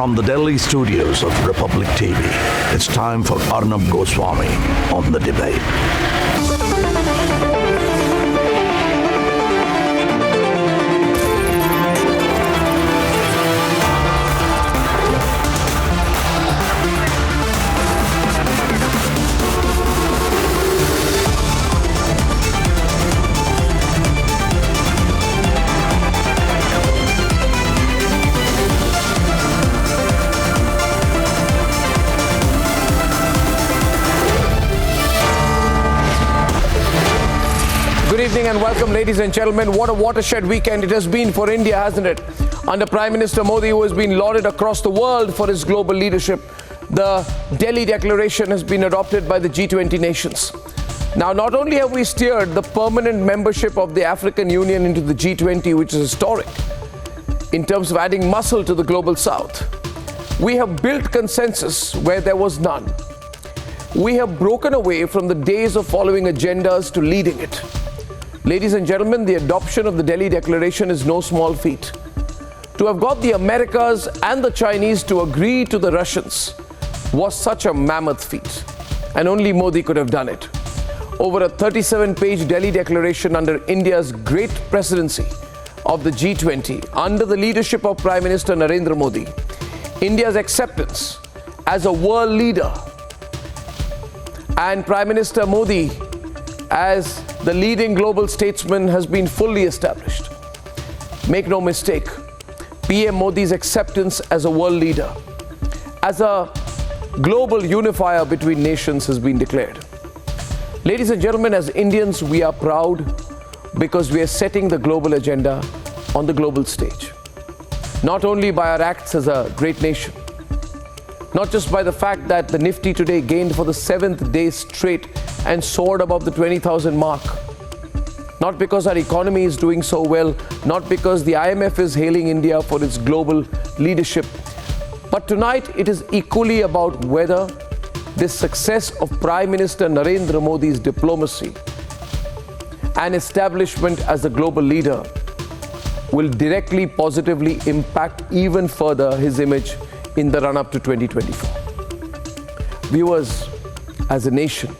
From the Delhi studios of Republic TV, it's time for Arnab Goswami on The Debate. Good evening and welcome, ladies and gentlemen. What a watershed weekend it has been for India, hasn't it? Under Prime Minister Modi, who has been lauded across the world for his global leadership, the Delhi Declaration has been adopted by the G20 nations. Now, not only have we steered the permanent membership of the African Union into the G20, which is historic in terms of adding muscle to the global south, we have built consensus where there was none. We have broken away from the days of following agendas to leading it. Ladies and gentlemen, the adoption of the Delhi Declaration is no small feat. To have got the Americas and the Chinese to agree to the Russians was such a mammoth feat, and only Modi could have done it. Over a 37-page Delhi Declaration under India's great presidency of the G20, under the leadership of Prime Minister Narendra Modi, India's acceptance as a world leader and Prime Minister Modi as the leading global statesman has been fully established. Make no mistake, PM Modi's acceptance as a world leader, as a global unifier between nations has been declared. Ladies and gentlemen, as Indians, we are proud because we are setting the global agenda on the global stage. Not only by our acts as a great nation, not just by the fact that the Nifty today gained for the 7th day straight and soared above the 20,000 mark. Not because our economy is doing so well, not because the IMF is hailing India for its global leadership, but tonight it is equally about whether this success of Prime Minister Narendra Modi's diplomacy and establishment as a global leader will directly positively impact even further his image in the run-up to 2024. Viewers, as a nation,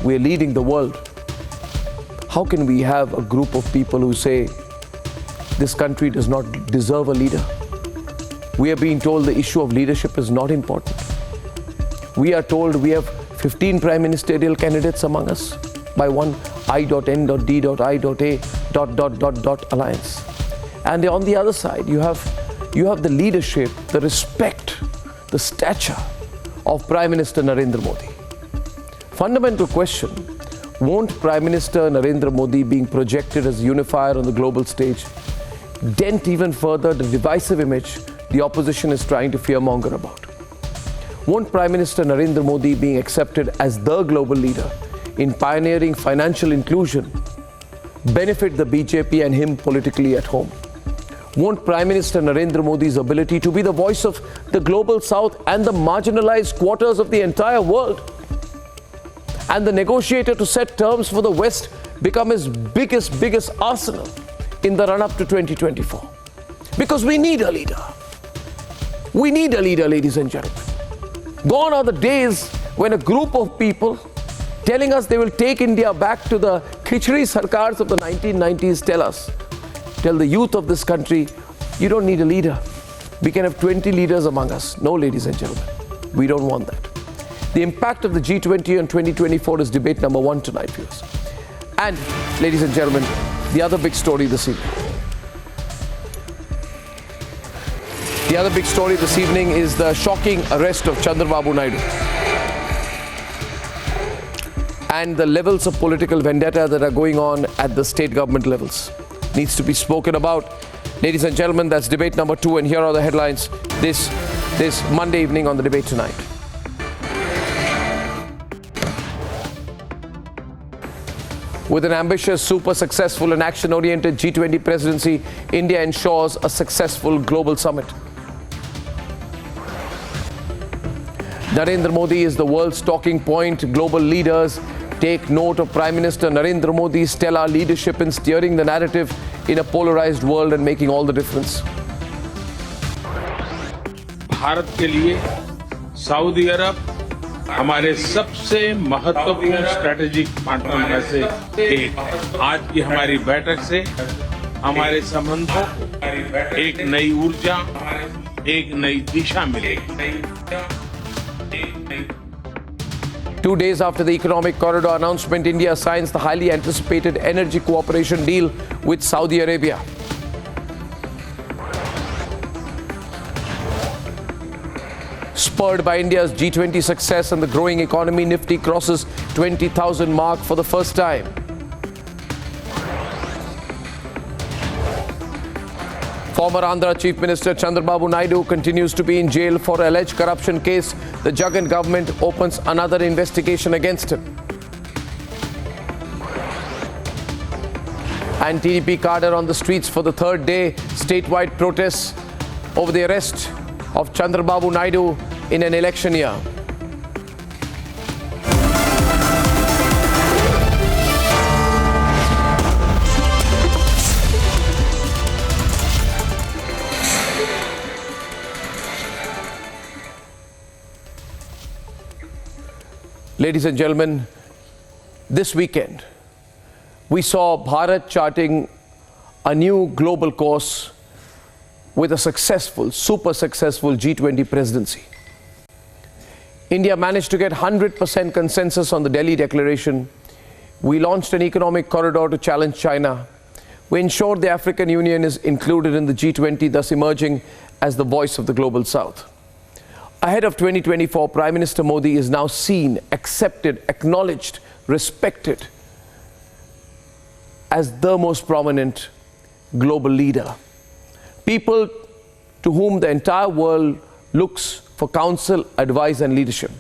we are leading the world. How can we have a group of people who say this country does not deserve a leader? We are being told the issue of leadership is not important. We are told we have 15 prime ministerial candidates among us by one I.N.D.I.A. alliance. And on the other side, you have the leadership, the respect, the stature of Prime Minister Narendra Modi. Fundamental question, won't Prime Minister Narendra Modi being projected as a unifier on the global stage dent even further the divisive image the opposition is trying to fearmonger about? Won't Prime Minister Narendra Modi being accepted as the global leader in pioneering financial inclusion benefit the BJP and him politically at home? Won't Prime Minister Narendra Modi's ability to be the voice of the global south and the marginalized quarters of the entire world and the negotiator to set terms for the West become his biggest arsenal in the run-up to 2024? Because we need a leader. We need a leader, ladies and gentlemen. Gone are the days when a group of people telling us they will take India back to the khichdi sarkars of the 1990s tell the youth of this country, you don't need a leader. We can have 20 leaders among us. No, ladies and gentlemen, we don't want that. The impact of the G20 on 2024 is debate number one tonight, viewers. And, ladies and gentlemen, the other big story this evening. The other big story this evening is the shocking arrest of Chandrababu Naidu and the levels of political vendetta that are going on at the state government levels. Needs to be spoken about. Ladies and gentlemen, that's debate number two, and here are the headlines this Monday evening on The Debate Tonight. With an ambitious, super successful and action-oriented G20 presidency, India ensures a successful global summit. Narendra Modi is the world's talking point. Global leaders take note of Prime Minister Narendra Modi's stellar leadership in steering the narrative in a polarized world and making all the difference. Bharat के लिए Saudi अरब हमारे सबसे महत्वपूर्ण strategic partner में से एक। आज की हमारी बैठक से हमारे संबंधों को एक नई ऊर्जा, एक नई दिशा मिलेगी। 2 days after the economic corridor announcement, India signs the highly anticipated energy cooperation deal with Saudi Arabia. Spurred by India's G20 success and the growing economy, Nifty crosses 20,000 mark for the first time. Former Andhra Chief Minister Chandrababu Naidu continues to be in jail for alleged corruption case. The Jagan government opens another investigation against him. And TDP cadre on the streets for the third day. Statewide protests over the arrest of Chandrababu Naidu in an election year. Ladies and gentlemen, this weekend we saw Bharat charting a new global course with a successful, super successful G20 presidency. India managed to get 100% consensus on the Delhi Declaration. We launched an economic corridor to challenge China. We ensured the African Union is included in the G20, thus emerging as the voice of the global South. Ahead of 2024, Prime Minister Modi is now seen, accepted, acknowledged, respected as the most prominent global leader. People to whom the entire world looks for counsel, advice and leadership.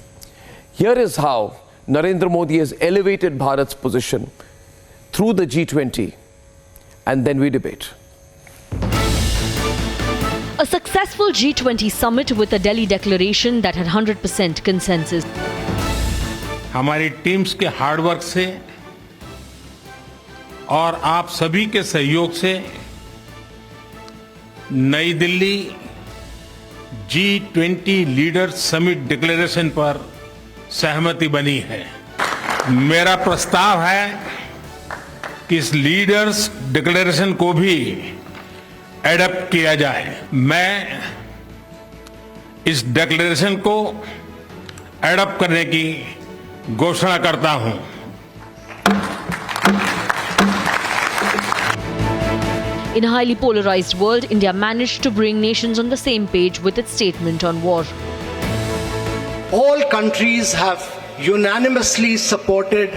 Here is how Narendra Modi has elevated Bharat's position through the G20, and then we debate. A successful G20 summit with a Delhi declaration that had 100% consensus. हमारी teams के hard work से और आप सभी के सहयोग से नई Delhi G20 leaders summit declaration पर सहमति बनी है। मेरा प्रस्ताव है कि इस लीडर्स डिक्लेरेशन को भी एडॉप्ट किया जाए। मैं इस डिक्लेरेशन को एडॉप्ट करने की घोषणा करता हूं। In a highly polarized world, India managed to bring nations on the same page with its statement on war. All countries have unanimously supported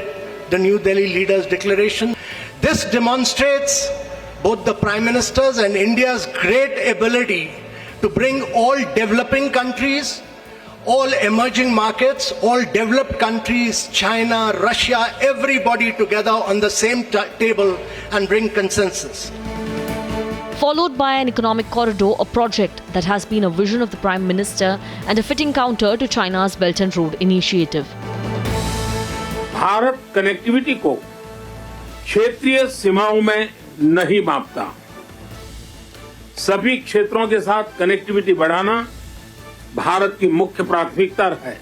the New Delhi Leaders Declaration. This demonstrates both the Prime Minister's and India's great ability to bring all developing countries, all emerging markets, all developed countries, China, Russia, everybody together on the same table and bring consensus. Followed by an economic corridor, a project that has been a vision of the Prime Minister and a fitting counter to China's Belt and Road Initiative. Bharat connectivity को क्षेत्रीय सीमाओं में नहीं मापता। सभी क्षेत्रों के साथ कनेक्टिविटी बढ़ाना भारत की मुख्य प्राथमिकता है।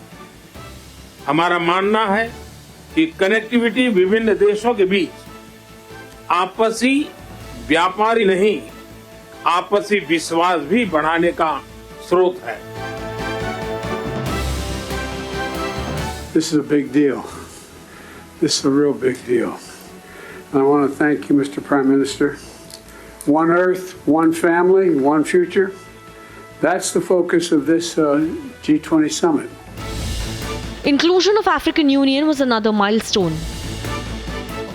हमारा मानना है कि कनेक्टिविटी विभिन्न देशों के बीच आपसी व्यापार ही नहीं, आपसी विश्वास भी बढ़ाने का स्रोत है। This is a big deal. This is a real big deal. And I want to thank you, Mr. Prime Minister. One Earth, one family, one future. That's the focus of this G20 summit. Inclusion of African Union was another milestone.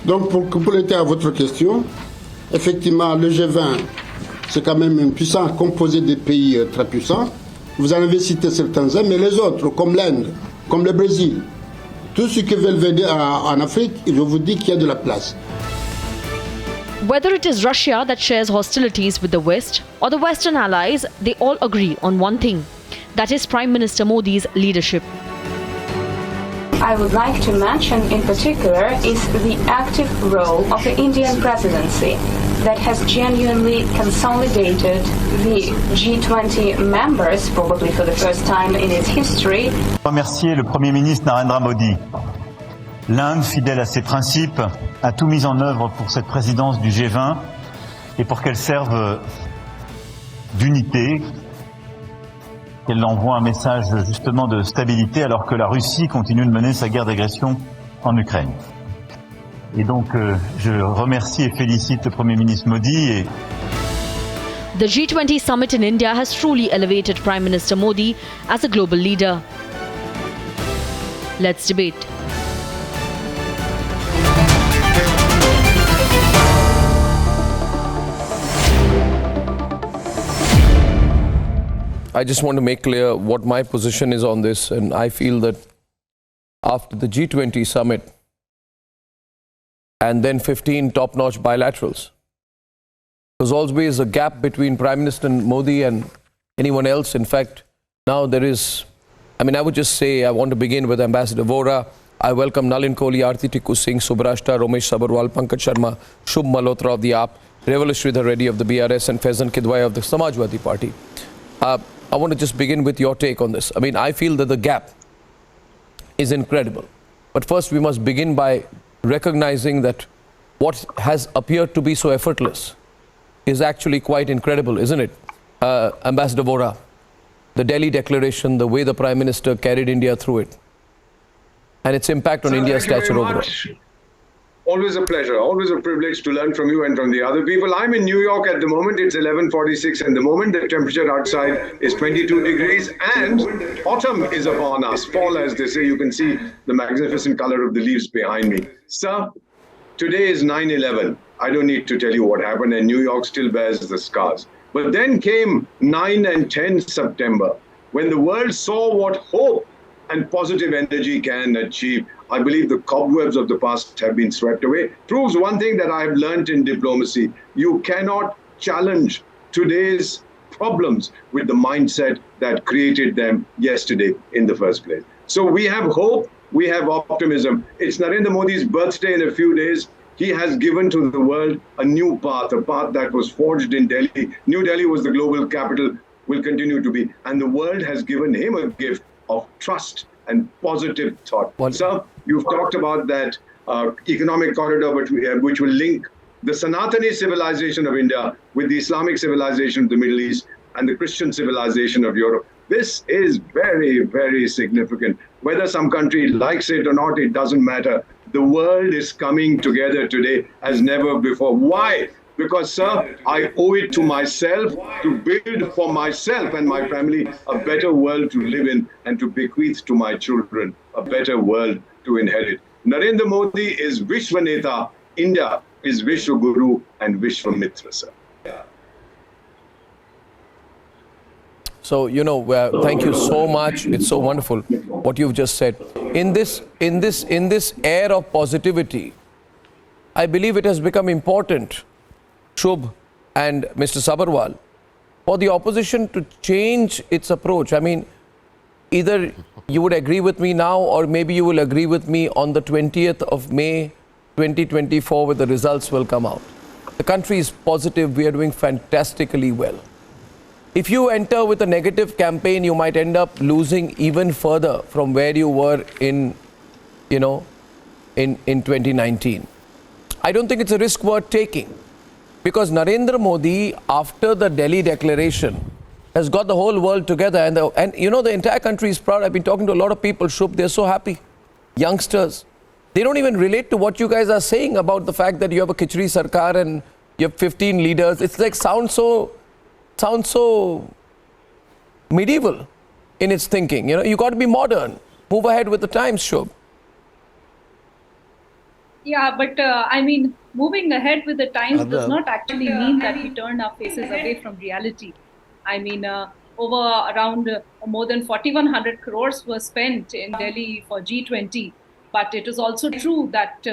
Donc, pour compléter à votre question, effectivement, le G20, c'est quand même une puissance composée de pays très puissants. Vous en avez cité certains-uns, mais les autres, comme l'Inde, comme le Brésil, tous ceux qui veulent venir en Afrique, je vous dis qu'il y a de la place. Whether it is Russia that shares hostilities with the West or the Western allies, they all agree on one thing. That is Prime Minister Modi's leadership. I would like to mention in particular is the active role of the Indian presidency that has genuinely consolidated the G20 members, probably for the first time in its history. Remercier le Premier ministre Narendra Modi. L'Inde, fidèle à ses principes, a tout mis en œuvre pour cette présidence du G20 et pour qu'elle serve d'unité, qu'elle envoie un message justement de stabilité alors que la Russie continue de mener sa guerre d'agression en Ukraine. Et donc je remercie et félicite le Premier ministre Modi et The G20 summit in India has truly elevated Prime Minister Modi as a global leader. Let's debate. I just want to make clear what my position is on this, and I feel that after the G20 summit and then 15 top-notch bilaterals, there's always a gap between Prime Minister Modi and anyone else. In fact, now there is, I would just say, I want to begin with Ambassador Vora. I welcome Nalin Kohli, Aarti Tikku Singh, Subrashta, Romesh Sabarwal, Pankaj Sharma, Shubh Malhotra of the AAP, Revolush Sridhar Reddy of the BRS, and Faizan Kidwai of the Samajwadi Party. I want to just begin with your take on this. I feel that the gap is incredible. But first we must begin by recognizing that what has appeared to be so effortless is actually quite incredible, isn't it? Ambassador Vora, the Delhi Declaration, the way the Prime Minister carried India through it, and its impact on India's stature overall. Always a pleasure, always a privilege to learn from you and from the other people. I'm in New York at the moment. It's 11:46 in the moment. The temperature outside is 22 degrees and autumn is upon us. Fall, as they say. You can see the magnificent color of the leaves behind me. Sir, today is 9/11. I don't need to tell you what happened, and New York still bears the scars. But then came 9 and 10 September, when the world saw what hope and positive energy can achieve. I believe the cobwebs of the past have been swept away. Proves one thing that I've learned in diplomacy. You cannot challenge today's problems with the mindset that created them yesterday in the first place. So we have hope, we have optimism. It's Narendra Modi's birthday in a few days. He has given to the world a new path, a path that was forged in Delhi. New Delhi was the global capital, will continue to be. And the world has given him a gift of trust and positive thought. Sir, you've talked about that economic corridor which will link the Sanatani civilization of India with the Islamic civilization of the Middle East and the Christian civilization of Europe. This is very, very significant. Whether some country likes it or not, it doesn't matter. The world is coming together today as never before. Why? Because, sir, I owe it to myself to build for myself and my family a better world to live in and to bequeath to my children a better world to inherit. Narendra Modi is Vishwaneta. India is Vishwaguru and Vishwamitra, sir. So, thank you so much. It's so wonderful what you've just said. In this air of positivity, I believe it has become important, Shubh and Mr. Sabarwal, for the opposition to change its approach. Either you would agree with me now, or maybe you will agree with me on the 20th of May 2024 where the results will come out. The country is positive. We are doing fantastically well. If you enter with a negative campaign, you might end up losing even further from where you were in 2019. I don't think it's a risk worth taking, because Narendra Modi, after the Delhi Declaration, has got the whole world together, and the entire country is proud. I've been talking to a lot of people, Shubh, they're so happy. Youngsters, they don't even relate to what you guys are saying about the fact that you have a Khichdi Sarkar and you have 15 leaders. It's like sounds so medieval in its thinking. You got to be modern. Move ahead with the times, Shubh. Yeah, but moving ahead with the times does not actually mean that we turn our faces away from reality. Around more than 4,100 crores were spent in Delhi for G20. But it is also true that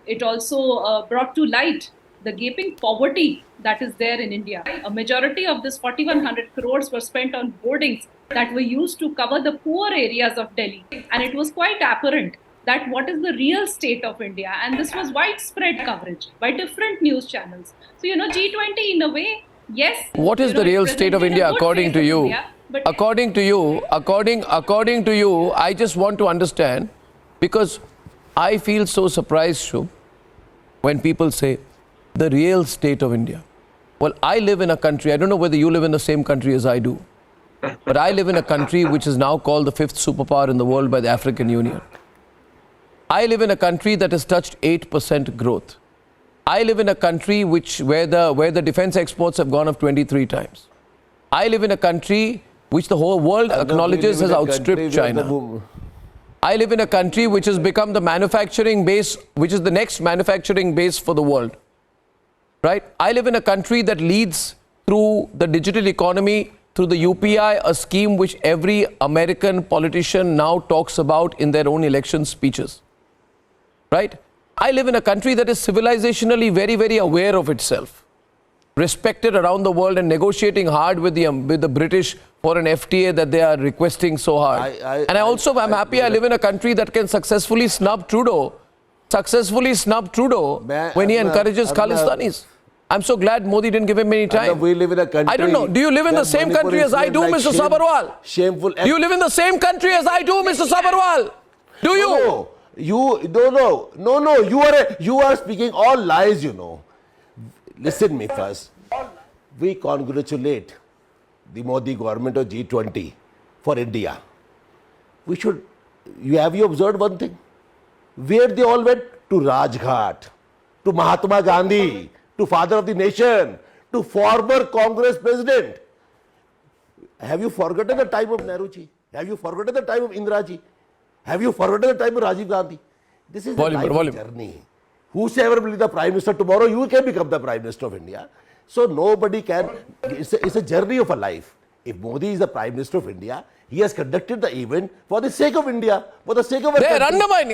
it also brought to light the gaping poverty that is there in India. A majority of this 4,100 crores were spent on boardings that were used to cover the poor areas of Delhi. And it was quite apparent that what is the real state of India. And this was widespread coverage by different news channels. So, G20 in a way, yes. What is the real state of India according to you? According to you, I just want to understand, because I feel so surprised, Shubh, when people say the real state of India. Well, I live in a country, I don't know whether you live in the same country as I do, but I live in a country which is now called the 5th superpower in the world by the African Union. I live in a country that has touched 8% growth. I live in a country where the defense exports have gone up 23 times. I live in a country which the whole world acknowledges has outstripped China. I live in a country which has become the manufacturing base, which is the next manufacturing base for the world. Right? I live in a country that leads through the digital economy, through the UPI, a scheme which every American politician now talks about in their own election speeches. Right? I live in a country that is civilizationally very, very aware of itself, respected around the world and negotiating hard with the British for an FTA that they are requesting so hard. I'm happy I live in a country that can successfully snub Trudeau when he encourages Khalistanis. I'm so glad Modi didn't give him any time. We live in a country. I don't know. Do you live in the same country as I do, Mr. Sabharwal? Shameful. Do you live in the same country as I do, Mr. Sabharwal? Do you? No. You are speaking all lies, Listen me first. We congratulate the Modi government of G20 for India. Have you observed one thing? Where they all went? To Rajghat, to Mahatma Gandhi, to father of the nation, to former Congress president. Have you forgotten the time of Nehruji? Have you forgotten the time of Indiraji? Have you forgotten the time of Rajiv Gandhi? This is a life journey. Whosoever will be the Prime Minister tomorrow, you can become the Prime Minister of India. So nobody can. It's a journey of a life. If Modi is the Prime Minister of India, he has conducted the event for the sake of India, for the sake of our country. Undermine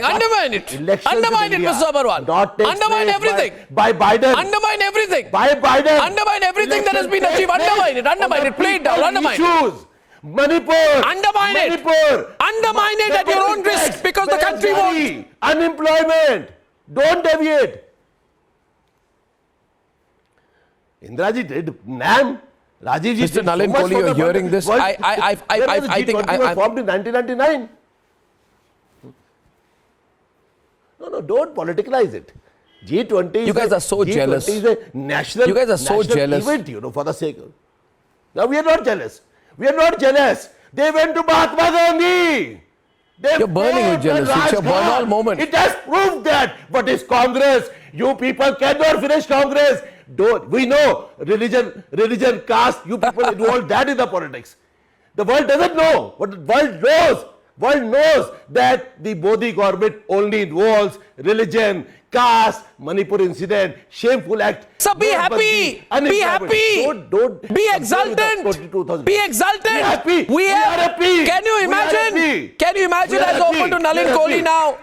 it, Mr. Sabharwal. Undermine everything. By Biden. Undermine everything. By Biden. Undermine everything that has been achieved. Undermine it. Play it down. Undermine it. Manipur. Undermine it. Undermine it at your own risk, because the country won't. Unemployment. Don't deviate. Indiraji did NAM. Rajiv ji Mr. Nalin Kohli, you're hearing this. I think G20 was formed in 1999. No, don't politicalize it. G20 you guys are so jealous. Is a national, you guys are so jealous. Event, for the sake of. Now we are not jealous. We are not jealous. They went to Mahatma Gandhi. You're burning with jealousy. It's your burn-all moment. It has proved that. But it's Congress. You people cannot finish Congress. We know religion, caste. You people involve that in the politics. The world doesn't know. But the world knows. World knows that the Modi government only involves religion, caste, Manipur incident, shameful act. So be happy. Be happy. Don't be exultant. Be exultant. Be happy. We are happy. Can you imagine? Can you imagine as open to Nalin Kohli now?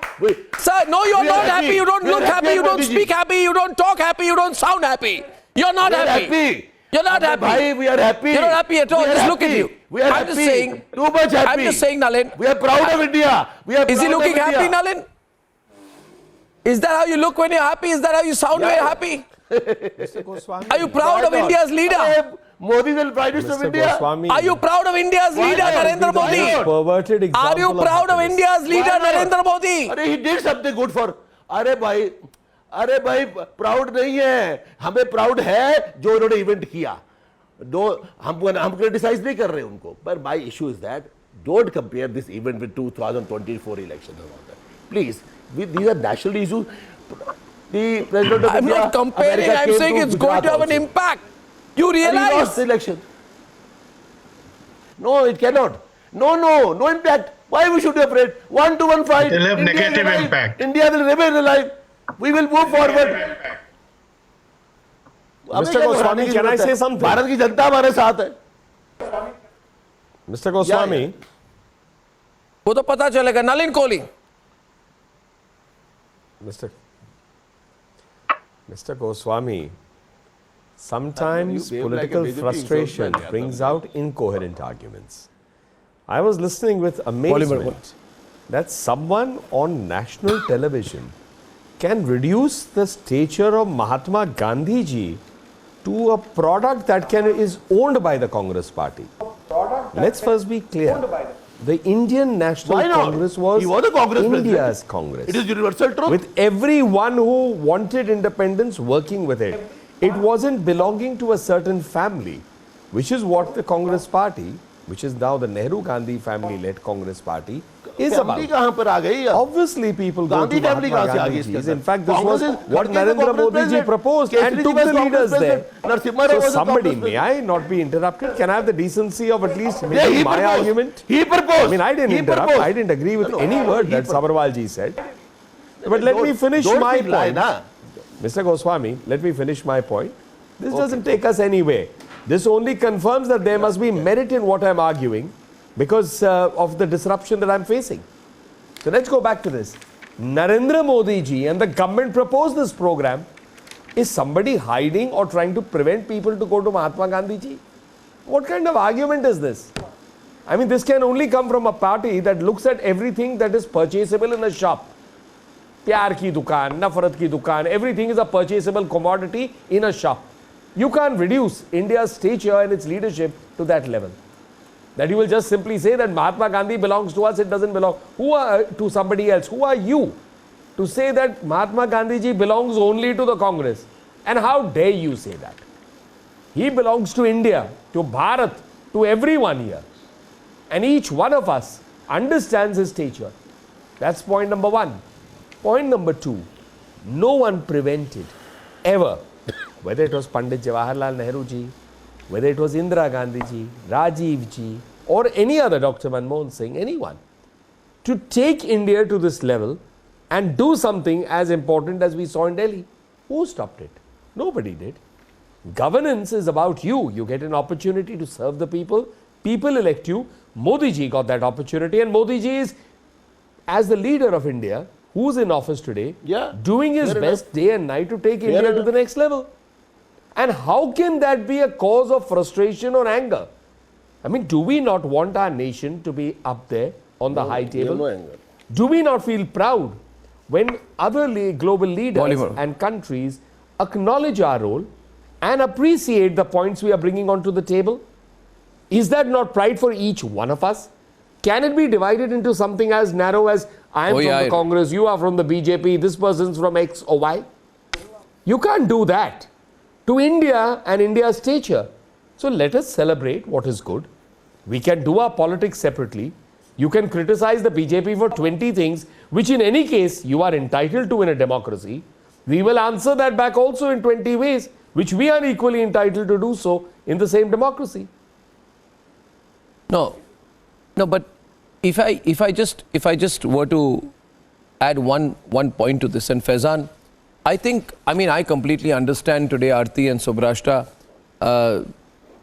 Sir, no, you're not happy. You don't look happy. You don't speak happy. You don't talk happy. You don't sound happy. You're not happy. You're not happy. We are happy. You're not happy at all. Just look at you. We are happy. Just saying. Too much happy. I'm just saying, Nalin. We are proud of India. Is he looking happy, Nalin? Is that how you look when you're happy? Is that how you sound when you're happy? Are you proud of India's leader? Modi is the Prime Minister of India. Are you proud of India's leader, Narendra Modi? Are you proud of India's leader, Narendra Modi? He did something good for. अरे भाई proud नहीं है, हमें proud है जो उन्होंने event किया. हम क्रिटिसाइज नहीं कर रहे उनको, but my issue is that don't compare this event with 2024 elections and all that. Please, these are national issues. The president of I'm India, not comparing. I'm saying it's going to have an impact. You realize? He lost the election. No, it cannot. No impact. Why we should be afraid? 1-to-1 fight. It will have negative impact. India will remain alive. We will move forward. Mr. Goswami, can I say something? Bharat की जनता हमारे साथ है. Mr. Goswami, वो तो पता चलेगा. Nalin Kohli. Mr. Goswami, sometimes political frustration brings out incoherent arguments. I was listening with amazement that someone on national television can reduce the stature of Mahatma Gandhi ji to a product that is owned by the Congress party. Let's first be clear. The Indian National Congress was India's Congress. It is universal truth. With everyone who wanted independence working with it. It wasn't belonging to a certain family, which is what the Congress party, which is now the Nehru-Gandhi family-led Congress party, is about. Obviously, people go to Mahatma Gandhi's. In fact, this was what Narendra Modi ji proposed and took the leaders there. So somebody, may I not be interrupted? Can I have the decency of at least making my argument? He proposed. I mean, I didn't interrupt. I didn't agree with any word that Sabarwal ji said. But let me finish my point. Mr. Goswami, let me finish my point. This doesn't take us anywhere. This only confirms that there must be merit in what I'm arguing because of the disruption that I'm facing. So let's go back to this. Narendra Modi ji and the government proposed this program. Is somebody hiding or trying to prevent people to go to Mahatma Gandhi ji? What kind of argument is this? I mean, this can only come from a party that looks at everything that is purchasable in a shop. Pyar ki dukaan, nafarat ki dukaan, everything is a purchasable commodity in a shop. You can't reduce India's stature and its leadership to that level. That you will just simply say that Mahatma Gandhi belongs to us, it doesn't belong to somebody else. Who are you to say that Mahatma Gandhi ji belongs only to the Congress? And how dare you say that? He belongs to India, to Bharat, to everyone here. And each one of us understands his stature. That's point number one. Point number two, no one prevented ever, whether it was Pandit Jawaharlal Nehru ji, whether it was Indira Gandhi ji, Rajiv ji, or any other Dr. Manmohan Singh, anyone, to take India to this level and do something as important as we saw in Delhi. Who stopped it? Nobody did. Governance is about you. You get an opportunity to serve the people. People elect you. Modi ji got that opportunity, and Modi ji is, as the leader of India, who's in office today, doing his best day and night to take India to the next level. And how can that be a cause of frustration or anger? I mean, do we not want our nation to be up there on the high table? Do we not feel proud when other global leaders and countries acknowledge our role and appreciate the points we are bringing onto the table? Is that not pride for each one of us? Can it be divided into something as narrow as I am from the Congress, you are from the BJP, this person's from X or Y? You can't do that to India and India's stature. So let us celebrate what is good. We can do our politics separately. You can criticize the BJP for 20 things, which in any case you are entitled to in a democracy. We will answer that back also in 20 ways, which we are equally entitled to do so in the same democracy. No, but if I just were to add one point to this, and Faizan, I completely understand today, Aarti and Subrashta, that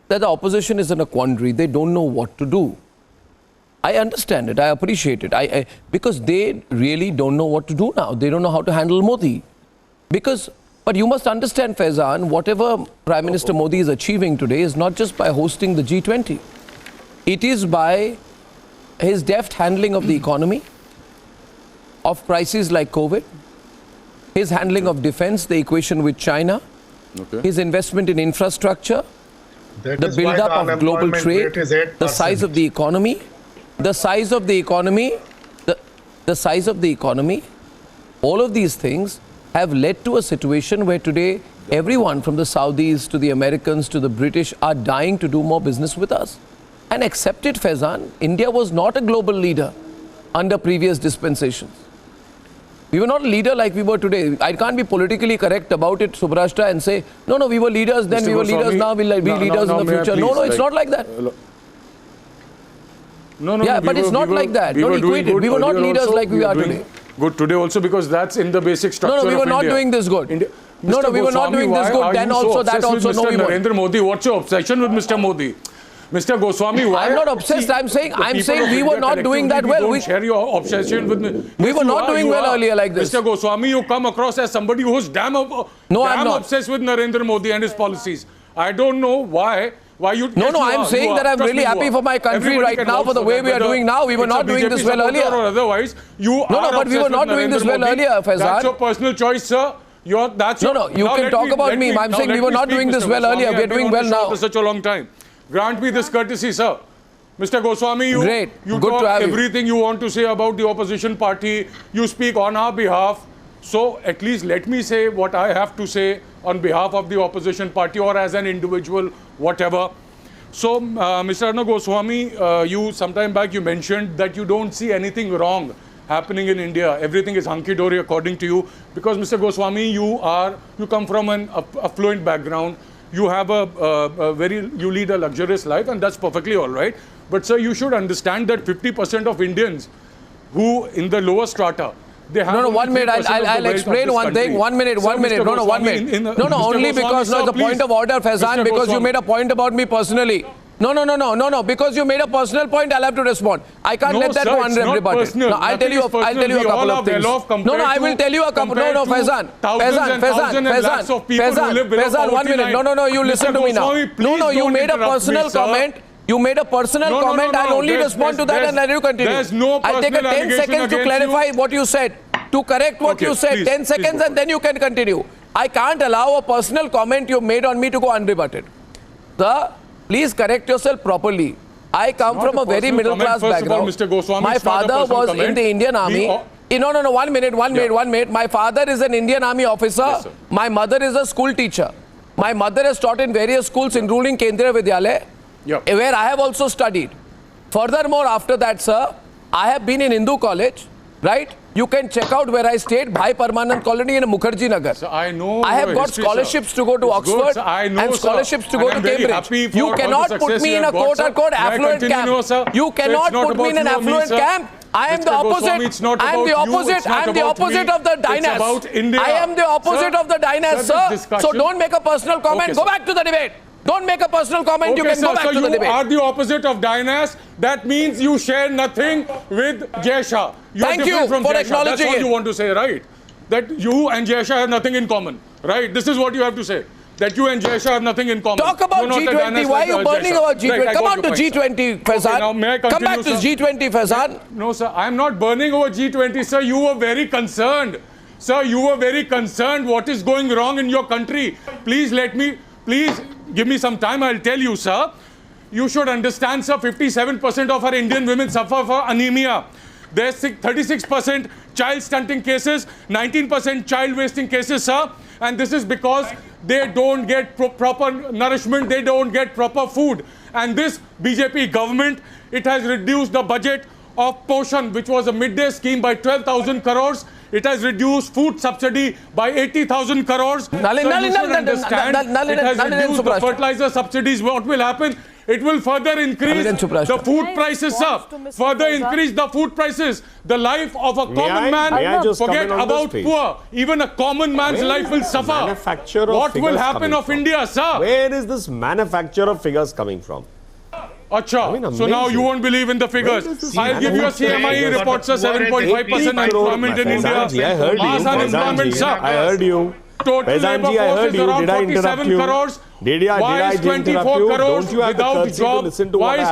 the opposition is in a quandary. They don't know what to do. I understand it. I appreciate it. Because they really don't know what to do now. They don't know how to handle Modi. But you must understand, Faizan, whatever Prime Minister Modi is achieving today is not just by hosting the G20. It is by his deft handling of the economy, of crises like COVID, his handling of defense, the equation with China, his investment in infrastructure, the build-up of global trade, the size of the economy, all of these things have led to a situation where today everyone from the Saudis to the Americans to the British are dying to do more business with us. And accept it, Faizan, India was not a global leader under previous dispensations. We were not a leader like we were today. I can't be politically correct about it, Subrashta, and say, no, we were leaders then, we were leaders now, we'll be leaders in the future. No, it's not like that. But it's not like that. Don't equate it. We were not leaders like we are today. Good today also because that's in the basic structure of India. No, we were not doing this good. We were not doing this good then also, that also, no, we weren't. Narendra Modi, what's your obsession with Mr. Modi? Mr. Goswami, why? I'm not obsessed. I'm saying we were not doing that well. Don't share your obsession with me. We were not doing well earlier like this. Mr. Goswami, you come across as somebody who's damn obsessed with Narendra Modi and his policies. I don't know why Why you? No, yes, no, you I'm are, saying that I'm Trust really me, you happy are. for my country Everybody right can now vouch for the for way that, we are whether doing now. We were it's a not doing BJP this well supporter earlier. Or otherwise, you No, are but we were obsessed not with doing this Narendra well Modi. earlier, Faizan. That's your personal choice, sir. That's No, your, no, you now can let talk about let me. I'm now saying let we were me not speak, doing this Mr. well Goswami. earlier. We are I've been doing on well the show now. for such a long time. Grant me this courtesy, sir. Mr. Goswami, you Great. you Good talk to have you. everything you want to say about the opposition party. You speak on our behalf. So at least let me say what I have to say on behalf of the opposition party or as an individual, whatever. So, Mr. Arnab Goswami, you sometime back you mentioned that you don't see anything wrong happening in India. Everything is hunky-dory according to you. Because Mr. Goswami, you come from an affluent background. You have you lead a luxurious life, and that's perfectly all right. But sir, you should understand that 50% of Indians who in the lower strata, they have No, 1 minute. I'll explain one thing. 1 minute. Sir, 1 minute. Mr. No, 1 Goswami, minute. No, Mr. only Goswami, because sir, it's a point please. of order, Faizan, Mr. because you Goswami. made a point about me personally. No. Because you made a personal point, I'll have to respond. I can't let that sir, go it's not unrebutted. personal. No, I'll tell you a Nothing is personal. We couple all of are things. well off No, I will tell you a couple. No, Faizan. Faizan, 1 minute. No, you listen to me now. No, you made a personal comment. You made a personal comment. I'll only respond to that and let you continue. There's no I'll take a personal 10 seconds to allegation clarify what you said. To correct what you said, 10 seconds and then you can continue. I can't allow a personal comment you made on me to go unrebutted. Sir, please correct yourself properly. I come from a very middle class background. Mr. Goswami, My father was in the Indian Army. No, 1 minute. My father is an Indian Army officer. Yes, sir. My mother is a school teacher. My mother has taught in various schools, including Kendriya Vidyalaya, where I have also studied. Furthermore, after that, sir, I have been in Hindu college, right? You can check out where I stayed, Bhai Parmanand Colony in Mukherjee Nagar. So I know. I have got scholarships to go to Oxford and scholarships to go to Cambridge. You cannot put me in a quote-unquote affluent camp. You cannot put me in an affluent camp. I am the opposite. I am the opposite. I am the opposite of the dynasty. I am the opposite of the dynasty, sir. So don't make a personal comment. Go back to the debate. Don't make a personal comment. You can go back to the debate. You are the opposite of Dinas. That means you share nothing with Jai Shah. Thank you for acknowledging That's all it. you want to say, right? That you and Jai Shah have nothing in common, right? This is what you have to say. That you and Jai Shah have nothing in common. Talk about G20. Why are you burning about G20? Right, Come on to G20, Faizan. Now, may I Come continue, back to sir? G20, Faizan. No, sir. I'm not burning over G20, sir. You were very concerned. Sir, you were very concerned what is going wrong in your country. Please give me some time. I'll tell you, sir. You should understand, sir, 57% of our Indian women suffer from anemia. There's 36% child stunting cases, 19% child wasting cases, sir. And this is because they don't get proper nourishment, they don't get proper food. And this BJP government, it has reduced the budget of Poshan, which was a midday scheme, by 12,000 crores. It has reduced food subsidy by 80,000 crores. It has reduced the fertilizer subsidies. What will happen? It will further increase the food prices, sir. Further increase the food prices. The life of a common man, forget about poor. Even a common man's life will suffer. What will happen of India, sir? Where is this manufacture of figures coming from? Acha, so now you won't believe in the figures. I'll give you a CMI report, sir. 7.5% unemployment in India. I heard Mass you. unemployment, sir. I heard you. Total labor force is around 47 crores. Why is 24 crores without job? Why is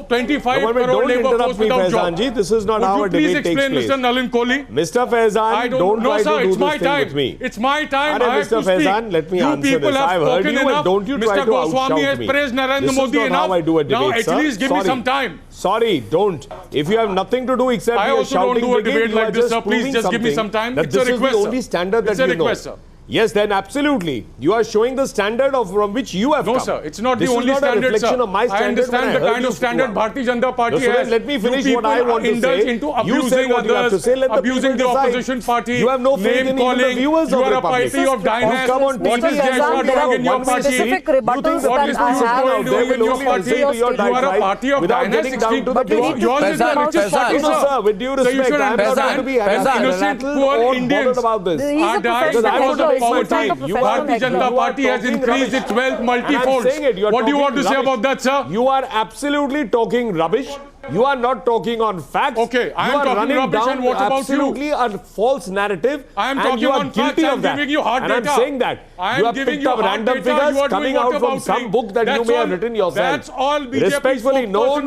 25 crore labor force without job? This is not how a debate takes place. Mr. Nalin Kohli? Mr. Faizan, don't try to do this thing with me. It's my time. I have Mr. to speak. Faizan, let me answer people this. have I've heard spoken you, and enough. don't you try Mr. to Goswami has outshout me. praised Narendra This is Modi not enough. how I do a debate, Now at sir. least give me some time. Sorry, don't. If you have nothing to do except I be a also don't shouting do a brigade, debate you are like this, just sir. Please proving just give me something some time. that It's a this is request, the sir. only standard that It's a you know. request, sir. Yes, then absolutely. You are showing the standard from which you have come. No, sir. It's not the This only is not a standard, reflection sir. of my standard. I understand the kind of standard Bharatiya Janata Party So has. let me finish You what I want to indulge say. into You say abusing what you have to others, say. Let the abusing the people decide. opposition party, You have no faith in even the name-calling. viewers You of are a Republic. party of You dynasty. come on What TV is Jai Shah and doing in your one party? specific rebuttals What that is I Piyush have. Goyal doing in your They will party? listen to your You are a party of without dynasty. getting down to the basics. Yours is the richest party, No, sir, with due So you respect, should I am not going understand to be innocent rattled poor or Indians bothered about this. He's a are dying professional I want to actor. poverty. Bharatiya Janata Party has increased its wealth multifold. What do you want to say about that, sir? You are absolutely talking rubbish. You are not talking on facts. Okay, I am talking rubbish, and what about you? Absolutely a false narrative. I am talking on facts. I am giving you hard data. And I'm saying that. I am giving you hard random data. figures coming out from some book that you may have written yourself. That's all BJP Respectfully, no.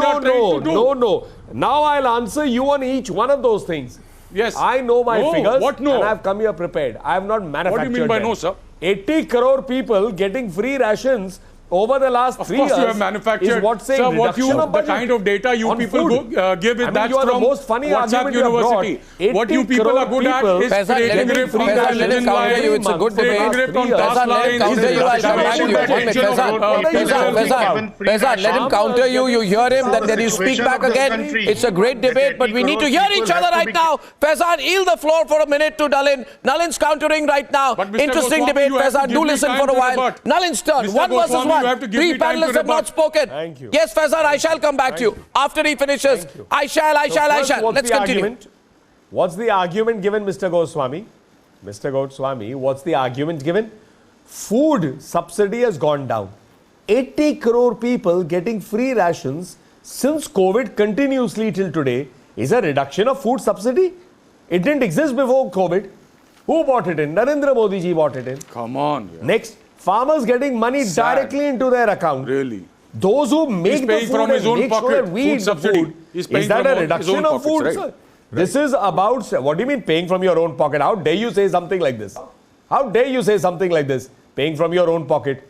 Now I'll answer you on each one of those things. Yes. I know my figures. What no? And I've come here prepared. I have not manufactured What do you mean by them. no, sir? 80 crore people getting free rations over the last 3 years. Of course you have manufactured. Is what saying sir, the kind of data you people give it, that's from from WhatsApp University. What you people are good at is creating grip on television lines, it's a good debate. grip on task lines. Faizan, let him counter you. You hear him, then you speak back again. It's a great debate, but we need to hear each other right now. Faizan, yield the floor for a minute to Nalin. Nalin's countering right now. Interesting debate, Faizan. Do listen for a while. Nalin's turn. One versus one. Three panelists have not spoken. Thank you. Yes, Faizan, I shall come back to you. After he finishes, I shall. Let's continue. What's the argument given, Mr. Goswami? Mr. Goswami, what's the argument given? Food subsidy has gone down. 80 crore people getting free rations since COVID continuously till today is a reduction of food subsidy. It didn't exist before COVID. Who bought it in? Narendra Modi ji bought it in. Come on. Yeah. Next, farmers getting money directly into their account. Really? Those who make the food from his own make pocket, sure that we food eat subsidy. the food. Is that a reduction of food, right? sir? This is about, what do you mean paying from your own pocket? How dare you say something like this? How dare you say something like this? Paying from your own pocket.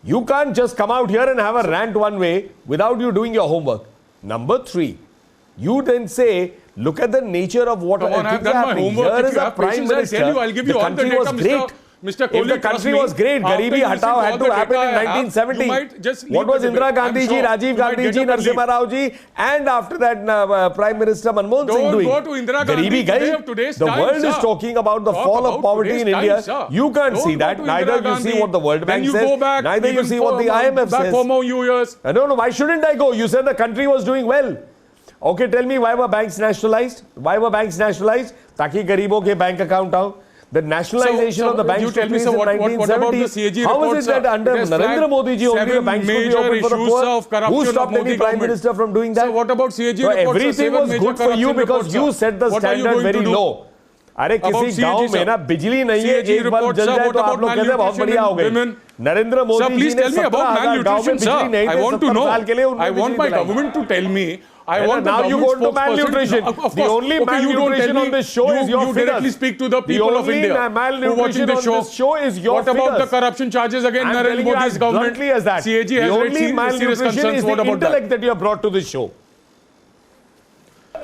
You can't just come out here and have a rant one way without you doing your homework. Number 3, you then say, look at the nature of what Come on, I've things are done my happening. homework. Here If is you a have prime patience, I'll minister. tell you. I'll give you the all the country data, was great. Mr. If Kohli, the country was great, Garibi Hatao had to happen in 1970. What was Indira Gandhi ji, Rajiv Gandhi ji, Narasimha Rao ji, and after that Prime Minister Manmohan Singh doing? Don't go to Indira Gandhi today of today's The time, world sir. is talking about the fall of poverty in India. You can't see that. Neither you see what the World Bank says, neither you see what the IMF says. For more years. No, why shouldn't I go? You said the country was doing well. Okay, tell me why were banks nationalized? Why were banks nationalized? Taki garibon ke bank account out. The nationalization of the banks took place in 1970. How is it that under Narendra Modi ji only the banks could be open for the poor? Who stopped any Prime Minister from doing that? So what about CAG so everything was good for you because you set the standard very low. अरे किसी गांव में ना बिजली नहीं है एक bulb जल जाए तो आप लोग कहते हैं बहुत बढ़िया हो गई नरेंद्र मोदी जी ने 17,000 गांव में बिजली नहीं थे 70 साल के लिए I want my government to tell me I want now you go to malnutrition. The only malnutrition on this show is your figures. You directly speak to the people of India who are watching this show is your What about the corruption charges against Narendra Modi's government? As that. CAG the has only malnutrition concerns. is the intellect that you have brought to this show.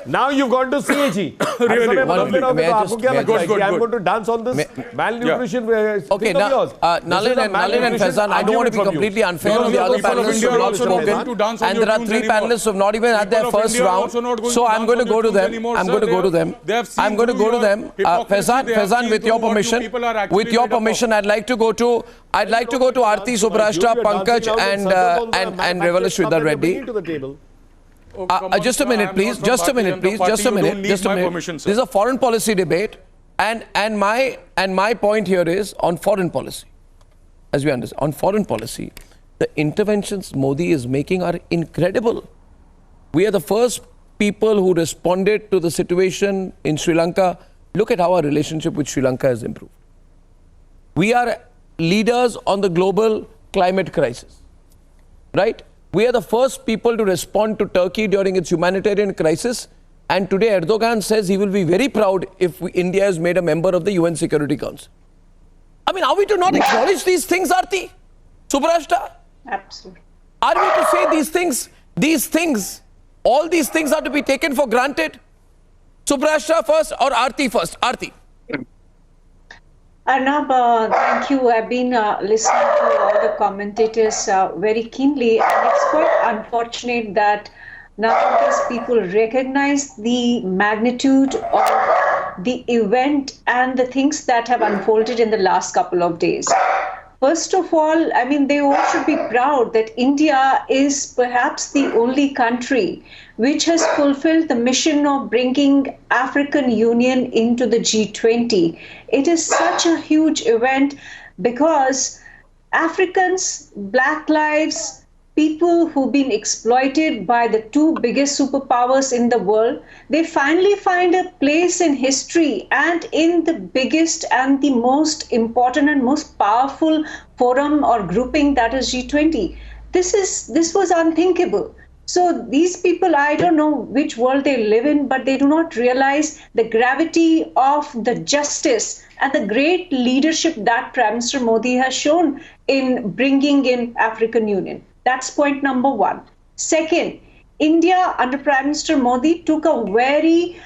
Now you've gone to CAG. Really? Good. I'm going to dance on this malnutrition. Okay, now, Nalin and Faizan, I don't want to be completely unfair on the other panelists who have not spoken. And there are 3 panelists who have not even had their first round. So I'm going to go to them. Faizan, with your permission, I'd like to go to Aarti Subrashta, Pankaj and Revalashwida Reddy. Just a minute, please. This is a foreign policy debate, and my point here is on foreign policy. As we understand, on foreign policy, the interventions Modi is making are incredible. We are the first people who responded to the situation in Sri Lanka. Look at how our relationship with Sri Lanka has improved. We are leaders on the global climate crisis, right? We are the first people to respond to Turkey during its humanitarian crisis. And today Erdogan says he will be very proud if India is made a member of the UN Security Council. I mean, are we to not acknowledge these things, Aarti? Subrashta? Absolutely. Are we to say all these things are to be taken for granted? Subrashta first or Aarti first? Aarti. Arnab, thank you. I've been listening to all the commentators very keenly, and it's quite unfortunate that none of these people recognize the magnitude of the event and the things that have unfolded in the last couple of days. First of all, I mean, they all should be proud that India is perhaps the only country which has fulfilled the mission of bringing African Union into the G20. It is such a huge event because Africans, Black lives, people who've been exploited by the two biggest superpowers in the world, they finally find a place in history and in the biggest and the most important and most powerful forum or grouping, that is G20. This was unthinkable. So these people, I don't know which world they live in, but they do not realize the gravity of the justice and the great leadership that Prime Minister Modi has shown in bringing in African Union. That's point number one. Second, India under Prime Minister Modi took a very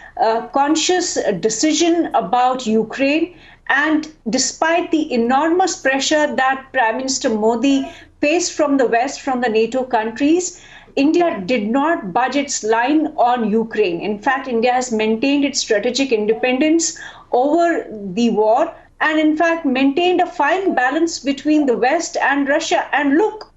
conscious decision about Ukraine. And despite the enormous pressure that Prime Minister Modi faced from the West, from the NATO countries, India did not budge its line on Ukraine. In fact, India has maintained its strategic independence over the war and in fact maintained a fine balance between the West and Russia. And look,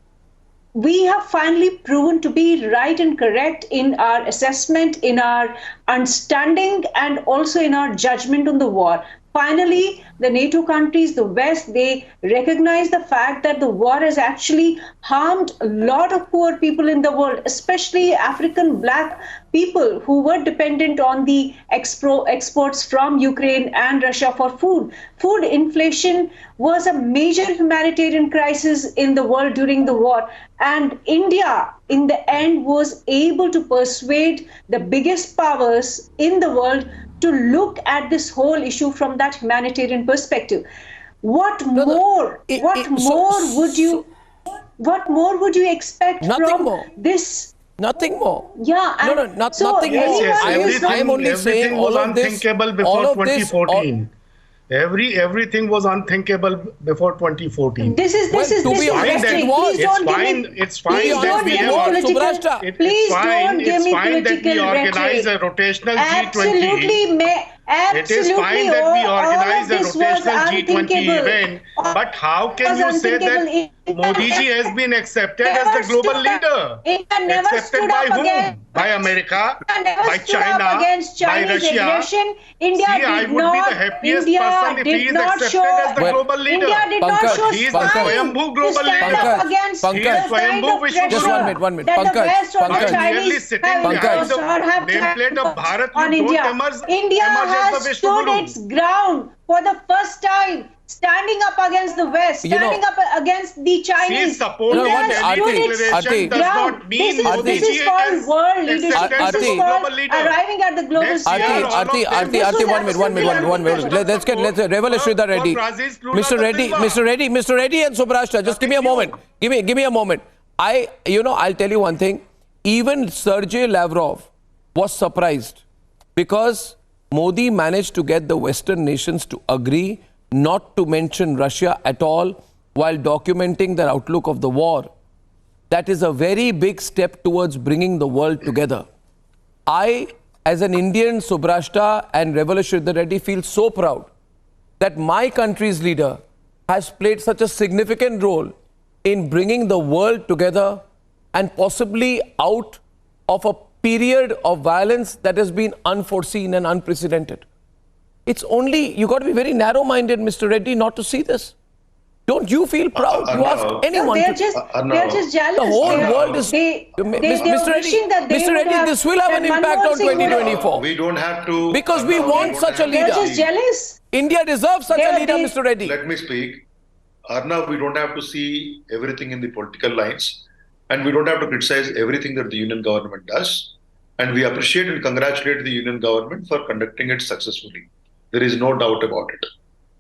we have finally proven to be right and correct in our assessment, in our understanding, and also in our judgment on the war. Finally, the NATO countries, the West, they recognize the fact that the war has actually harmed a lot of poor people in the world, especially African Black people who were dependent on the exports from Ukraine and Russia for food. Food inflation was a major humanitarian crisis in the world during the war. And India, in the end, was able to persuade the biggest powers in the world to look at this whole issue from that humanitarian perspective. What more would you expect from this? Nothing more. Yeah. Nothing more. I am only saying all of this. Unthinkable before 2014. Everything was unthinkable before 2014. This is interesting. It's fine that we organize a rotational G20. It is fine that we organize a rotational G20 event. But how can you say that Modi ji has been accepted as the global leader? Accepted by whom? By America? By China? By Russia? I would be the happiest person if he is accepted as the global leader. He is the Swayambhu global leader. He is Swayambhu Vishwaguru. Just one minute. I'm merely sitting behind the nameplate of Bharat. India has stood its ground for the first time, standing up against the West, standing up against the Chinese. See, supporting the declaration does not mean this is called world leadership. This is called arriving at the global stage. Arti, one minute. Let's Revel Sridhar Reddy. Mr. Reddy and Subrashta, just give me a moment. Give me a moment. I'll tell you one thing. Even Sergei Lavrov was surprised because Modi managed to get the Western nations to agree not to mention Russia at all while documenting their outlook of the war. That is a very big step towards bringing the world together. I, as an Indian, Subrashta and Revel Sridhar Reddy, feel so proud that my country's leader has played such a significant role in bringing the world together and possibly out of a period of violence that has been unforeseen and unprecedented. It's only, you got to be very narrow-minded, Mr. Reddy, not to see this. Don't you feel proud? You ask anyone. They're just jealous. The whole world is... Mr. Reddy, this will have an impact on 2024. We don't have to... Because we want such a leader. They're just jealous. India deserves such a leader, Mr. Reddy. Let me speak. Arnab, we don't have to see everything in the political lines. And we don't have to criticize everything that the union government does. And we appreciate and congratulate the union government for conducting it successfully. There is no doubt about it.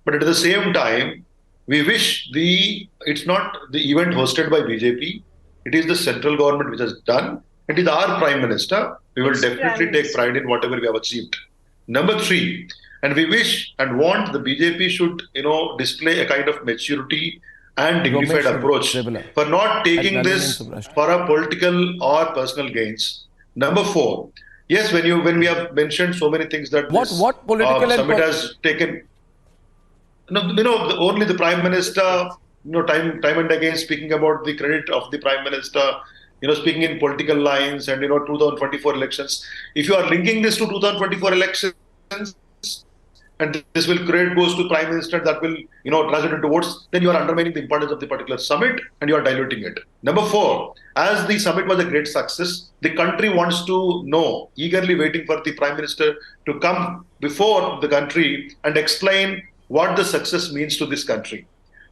But at the same time, we wish it's not the event hosted by BJP. It is the central government which has done. It is our Prime Minister. We will definitely take pride in whatever we have achieved. Number 3, and we wish and want the BJP should, display a kind of maturity and dignified approach for not taking this for a political or personal gains. Number 4, yes, when we have mentioned so many things that what political summit has taken, only the Prime Minister time and again speaking about the credit of the Prime Minister, speaking in political lines and, 2024 elections. If you are linking this to 2024 elections, and this will credit goes to Prime Minister, that will, translate into votes, then you are undermining the importance of the particular summit and you are diluting it. Number 4, as the summit was a great success, the country wants to know, eagerly waiting for the Prime Minister to come before the country and explain what the success means to this country.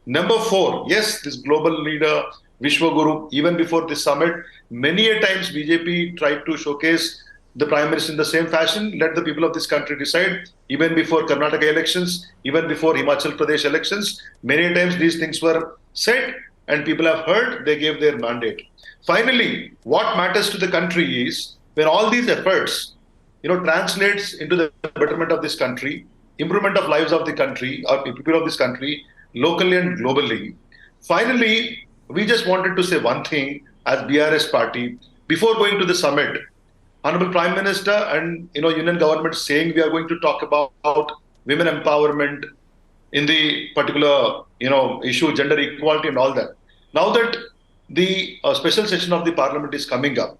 Number 4, yes, this global leader, Vishwaguru, even before this summit, many a times BJP tried to showcase the Prime Minister in the same fashion, let the people of this country decide. Even before Karnataka elections, even before Himachal Pradesh elections, many times these things were said and people have heard, they gave their mandate. Finally, what matters to the country is when all these efforts, translates into the betterment of this country, improvement of lives of the country, or people of this country, locally and globally. Finally, we just wanted to say one thing as BRS party, before going to the summit, Honorable Prime Minister and Union government saying we are going to talk about women empowerment in the particular issue, gender equality and all that. Now that the special session of the Parliament is coming up,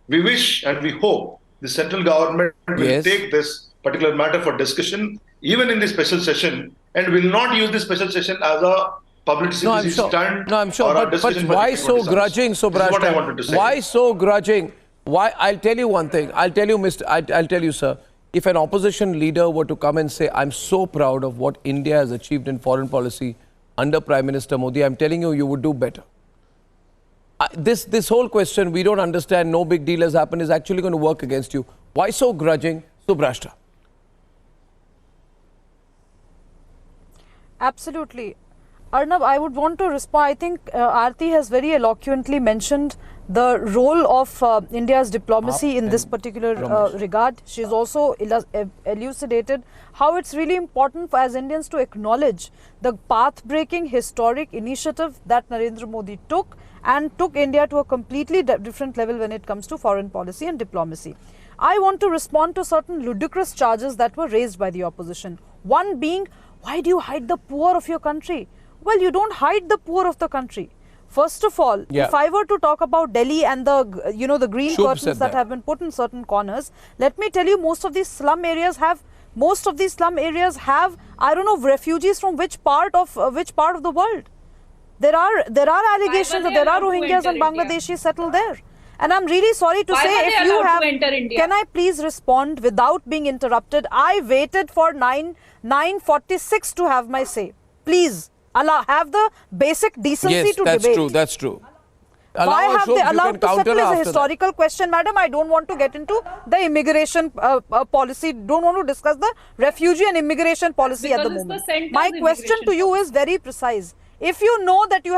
we wish and we hope the central government will take this particular matter for discussion even in the special session and will not use the special session as a publicity stunt. No, I'm sure. But why so grudging, Subrashta? What I wanted to say. Why so grudging? Why? I'll tell you one thing. I'll tell you, sir. If an opposition leader were to come and say, I'm so proud of what India has achieved in foreign policy under Prime Minister Modi, I'm telling you, you would do better. This whole question, we don't understand, no big deal has happened, is actually going to work against you. Why so grudging, Subrashta? Absolutely. Arnab, I would want to respond. I think Aarti has very eloquently mentioned the role of India's diplomacy in this particular regard. She's also elucidated how it's really important for as Indians to acknowledge the path-breaking historic initiative that Narendra Modi took and took India to a completely different level when it comes to foreign policy and diplomacy. I want to respond to certain ludicrous charges that were raised by the opposition. One being, why do you hide the poor of your country? Well, you don't hide the poor of the country. First of all, if I were to talk about Delhi and the the green curtains that have been put in certain corners, let me tell you, most of these slum areas have I don't know, refugees from which part of the world. There are allegations that there are Rohingyas and Bangladeshis settled there. And I'm really sorry to say, if you have, can I please respond without being interrupted? I waited for 9:46 to have my say. Please. Have the basic decency to debate. Yes, that's true. Why have they allowed to settle is a historical question, madam. I don't want to get into the immigration policy. Don't want to discuss the refugee and immigration policy at the moment. My question to you is very precise. If you know that you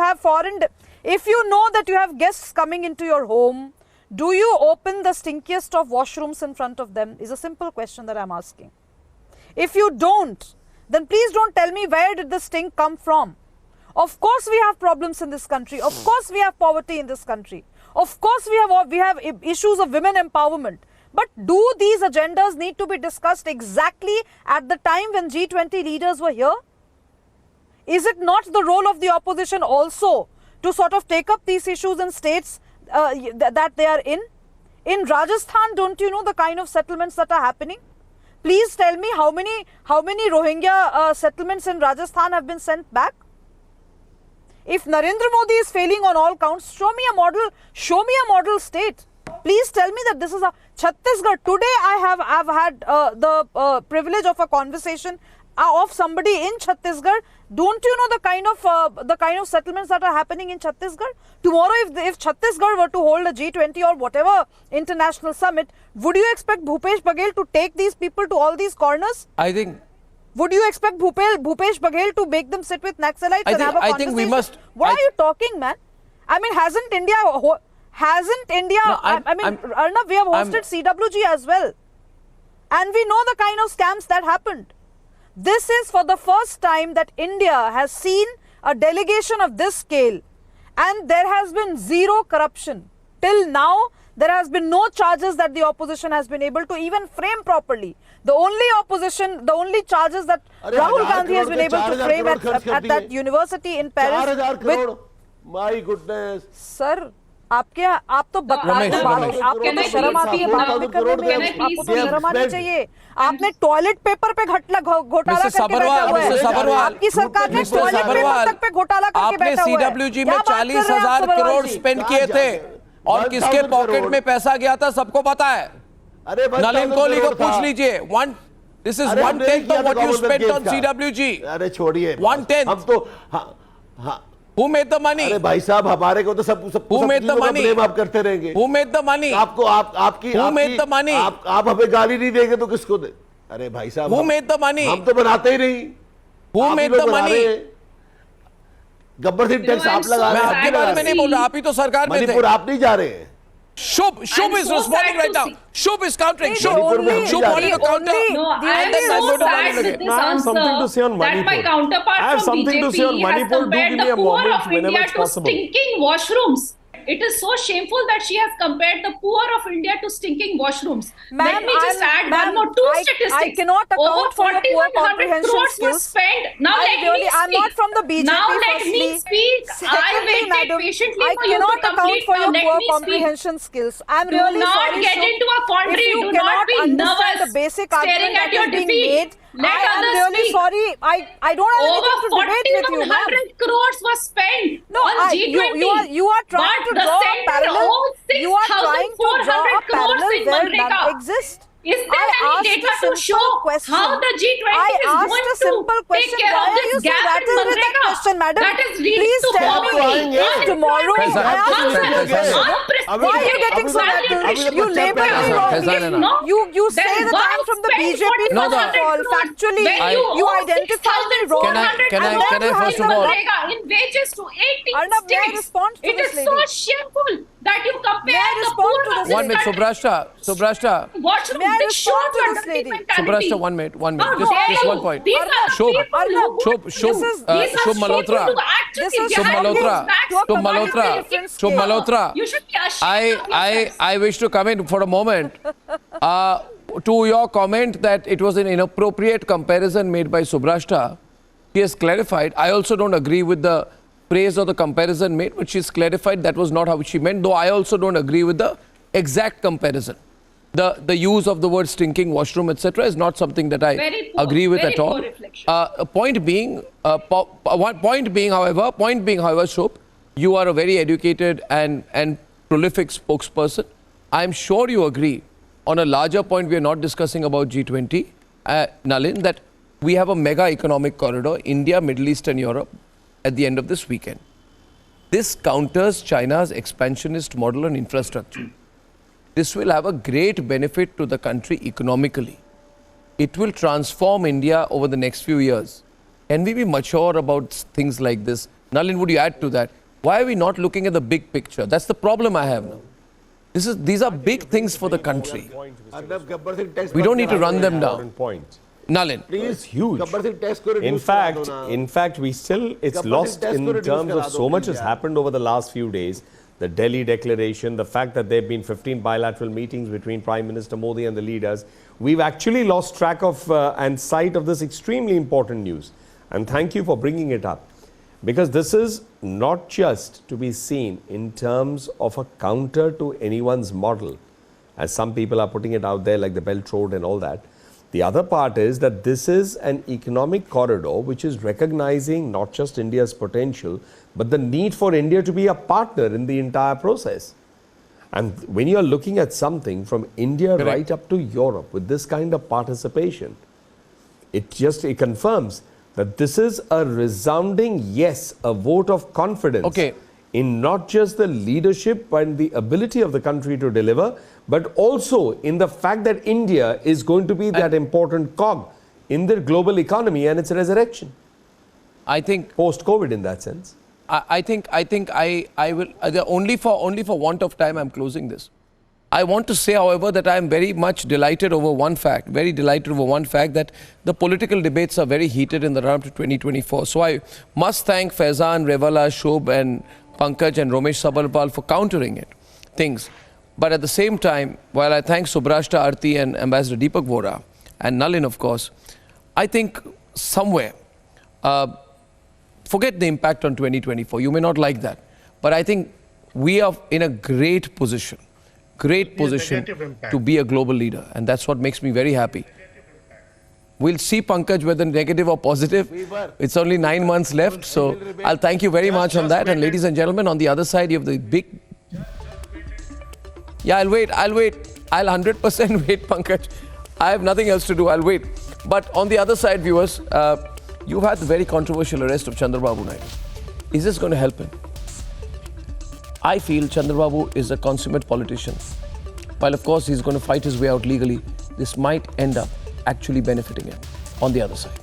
have guests coming into your home, do you open the stinkiest of washrooms in front of them? Is a simple question that I'm asking. If you don't, then please don't tell me where did the stink come from. Of course we have problems in this country. Of course we have poverty in this country. Of course we have issues of women empowerment. But do these agendas need to be discussed exactly at the time when G20 leaders were here? Is it not the role of the opposition also to sort of take up these issues in states that they are in? In Rajasthan, don't you know the kind of settlements that are happening? Please tell me how many Rohingya settlements in Rajasthan have been sent back? If Narendra Modi is failing on all counts, show me a model state. Please tell me that this is a Chhattisgarh. Today I have had the privilege of a conversation of somebody in Chhattisgarh. Don't you know the kind of settlements that are happening in Chhattisgarh? Tomorrow, if Chhattisgarh were to hold a G20 or whatever international summit, would you expect Bhupesh Baghel to take these people to all these corners? Would you expect Bhupesh Baghel to make them sit with Naxalites and have a conversation? I think we must. What are you talking, man? I mean, hasn't India? No, Arnab, we have hosted CWG as well, and we know the kind of scams that happened. This is for the first time that India has seen a delegation of this scale, and there has been zero corruption. Till now, There has been no charges that the opposition has been able to even frame properly. The only charges that Rahul Gandhi has been able to frame at that university in Paris. My goodness. Sir, आप तो शर्म आती है बात करने में, आपको तो शर्म आनी चाहिए. आपने टॉयलेट पेपर पे घोटाला करके बैठा हुआ है. आपकी सरकार ने टॉयलेट पेपर तक पे घोटाला करके बैठा हुआ है. आपने CWG में 40,000 करोड़ स्पेंड किए थे और किसके पॉकेट में पैसा गया था सबको पता है. नलिन कोहली को पूछ लीजिए. This is 1/10 of what you spent on CWG. अरे छोड़िए. 1/10. हम तो Who made the money? अरे भाई साहब हमारे को तो सब Who made the money? आप करते रहेंगे. Who made the money? आपकी Who made the money? आप हमें गाली नहीं देंगे तो किसको दे? अरे भाई साहब Who made the money? हम तो बनाते ही नहीं. Who made the money? Gabbar Singh tax आप लगा रहे हैं. मैं आपके बारे में नहीं बोल रहा, आप ही तो सरकार में थे. मणिपुर आप नहीं जा रहे हैं. Shub is responding right now. Shub is countering. Shub wanted to counter. I am so sad with this answer that my counterpart from BJP has compared the poor of India to stinking washrooms. It is so shameful that she has compared the poor of India to stinking washrooms. Let me just add one more two statistics. I cannot account for the poor 4,100 comprehension crores skills. was spent. Now let me speak. I'm not from the BJP. Now let me speak. I waited patiently for you to complete. For now your let poor me speak. comprehension skills. I'm Do really not sorry. get into a quandary. If you Do cannot not be understand nervous. the basic Staring argument at your that is being defeat. made, Let I am others really speak. sorry. I don't have Over anything to debate with you, ma'am. 4,100 crores was spent No, on G20. you are trying to but draw the a parallel. You are trying to draw a 6,400 crores parallel in where Manreka. none exists. Is there any data to show how the G20 is going to take care of this gap in Manreka? Question, madam. That is leading Please to tell me poverty. tomorrow. Why are you getting so mad? You label me wrongly. You say that I'm from the BJP first of all. Factually, you identify me wrong. Can I first of all in wages to 18 Arnab, may I states. respond to It this is so lady? shameful that you compare May I the respond poor to of this? 1 minute, Subrashta. Washroom, May I this shows respond to your this dirty lady? mentality. Subrashta, 1 minute. How Just dare one you? point. These are the Shub, people who would- Shub Malhotra. Shub Malhotra. You should be ashamed of yourself. I wish to come in for a moment to your comment that it was an inappropriate comparison made by Subrashta. She has clarified. I also don't agree with the praise or the comparison made, but she's clarified that was not how she meant, though I also don't agree with the exact comparison. The use of the word stinking washroom, etc., is not something that I agree with at all. Point being, however, Shub, you are a very educated and prolific spokesperson. I'm sure you agree on a larger point. We are not discussing about G20, Nalin, that we have a mega economic corridor, India, Middle East and Europe, at the end of this weekend. This counters China's expansionist model on infrastructure. This will have a great benefit to the country economically. It will transform India over the next few years. Can we be mature about things like this? Nalin, would you add to that? Why are we not looking at the big picture? That's the problem I have now. These are big things for the country. We don't need to run them down. Nalin. Please, huge. In fact, it's lost in terms of so much has happened over the last few days. The Delhi declaration, the fact that there have been 15 bilateral meetings between Prime Minister Modi and the leaders. We've actually lost track of and sight of this extremely important news. And thank you for bringing it up. Because this is not just to be seen in terms of a counter to anyone's model, as some people are putting it out there like the Belt Road and all that. The other part is that this is an economic corridor which is recognizing not just India's potential, but the need for India to be a partner in the entire process. And when you are looking at something from India right up to Europe with this kind of participation, it confirms that this is a resounding yes, a vote of confidence in not just the leadership and the ability of the country to deliver, but also in the fact that India is going to be that important cog in the global economy and its resurrection. I think post-COVID in that sense. I think I will only for want of time I'm closing this. I want to say, however, that I am very much delighted over one fact, that the political debates are very heated in the run-up to 2024. So I must thank Faizan, Revala, Shub and Pankaj and Romesh Sabalpal for countering things. But at the same time, while I thank Subrashta Arti and Ambassador Deepak Vora and Nalin, of course, I think somewhere, forget the impact on 2024. You may not like that. But I think we are in a great position to be a global leader. And that's what makes me very happy. We'll see, Pankaj, whether negative or positive. It's only 9 months left. So I'll thank you very much on that. And ladies and gentlemen, on the other side, you have the big... Yeah, I'll wait. I'll 100% wait, Pankaj. I have nothing else to do. I'll wait. But on the other side, viewers, you've had the very controversial arrest of Chandrababu Naidu. Is this going to help him? I feel Chandrababu is a consummate politician. While, of course, he's going to fight his way out legally, this might end up actually benefiting him on the other side.